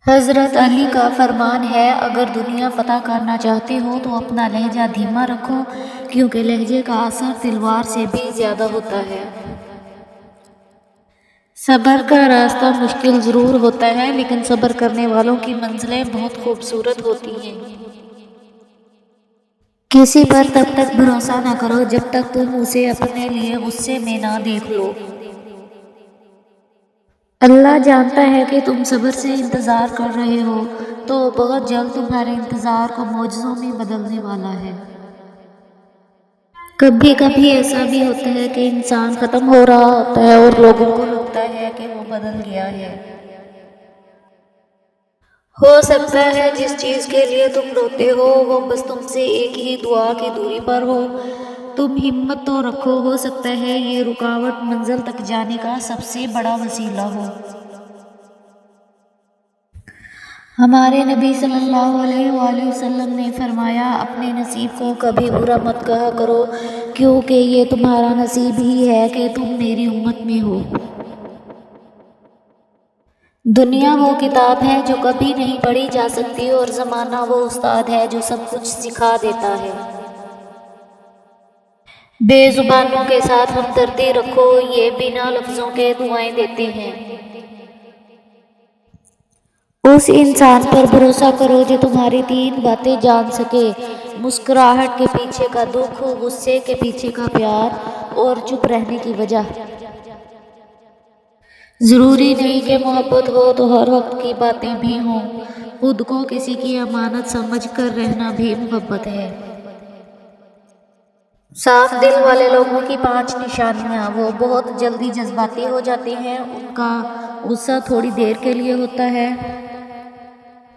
حضرت علی کا فرمان ہے، اگر دنیا فتح کرنا چاہتے ہو تو اپنا لہجہ دھیما رکھو، کیونکہ لہجے کا اثر تلوار سے بھی زیادہ ہوتا ہے۔ صبر کا راستہ مشکل ضرور ہوتا ہے، لیکن صبر کرنے والوں کی منزلیں بہت خوبصورت ہوتی ہیں۔ کسی پر تب تک بھروسہ نہ کرو جب تک تم اسے اپنے لیے غصے میں نہ دیکھ لو۔ اللہ جانتا ہے کہ تم صبر سے انتظار کر رہے ہو، تو بہت جلد تمہارے انتظار کو معجزوں میں بدلنے والا ہے۔ کبھی کبھی ایسا بھی ہوتا ہے کہ انسان ختم ہو رہا ہوتا ہے اور لوگوں کو لگتا ہے کہ وہ بدل گیا ہے۔ ہو سکتا ہے جس چیز کے لیے تم روتے ہو وہ بس تم سے ایک ہی دعا کی دوری پر ہو۔ تم ہمت تو رکھو، ہو سکتا ہے یہ رکاوٹ منزل تک جانے کا سب سے بڑا وسیلہ ہو۔ ہمارے نبی صلی اللہ علیہ وآلہ وسلم نے فرمایا، اپنے نصیب کو کبھی برا مت کہا کرو، کیونکہ یہ تمہارا نصیب ہی ہے کہ تم میری امت میں ہو۔ دنیا وہ کتاب ہے جو کبھی نہیں پڑھی جا سکتی، اور زمانہ وہ استاد ہے جو سب کچھ سکھا دیتا ہے۔ بے زبانوں کے ساتھ ہمدردی رکھو، یہ بنا لفظوں کے دعائیں دیتے ہیں۔ اس انسان پر بھروسہ کرو جو تمہاری 3 باتیں جان سکے: مسکراہٹ کے پیچھے کا دکھ، غصے کے پیچھے کا پیار، اور چپ رہنے کی وجہ۔ ضروری نہیں کہ محبت ہو تو ہر وقت کی باتیں بھی ہوں، خود کو کسی کی امانت سمجھ کر رہنا بھی محبت ہے۔ صاف دل والے لوگوں کی 5 نشانیاں: وہ بہت جلدی جذباتی ہو جاتے ہیں، ان کا غصہ تھوڑی دیر کے لیے ہوتا ہے،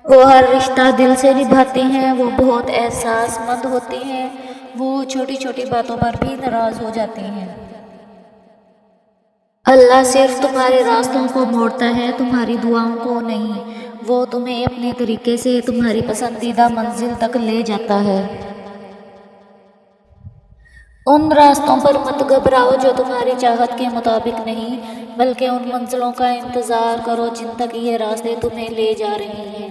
وہ ہر رشتہ دل سے نبھاتے ہیں، وہ بہت احساس مند ہوتے ہیں، وہ چھوٹی چھوٹی باتوں پر بھی ناراض ہو جاتے ہیں۔ اللہ صرف تمہارے راستوں کو موڑتا ہے، تمہاری دعاؤں کو نہیں۔ وہ تمہیں اپنے طریقے سے تمہاری پسندیدہ منزل تک لے جاتا ہے۔ ان راستوں پر مت گھبراؤ جو تمہاری چاہت کے مطابق نہیں، بلکہ ان منزلوں کا انتظار کرو جن تک یہ راستے تمہیں لے جا رہے ہیں۔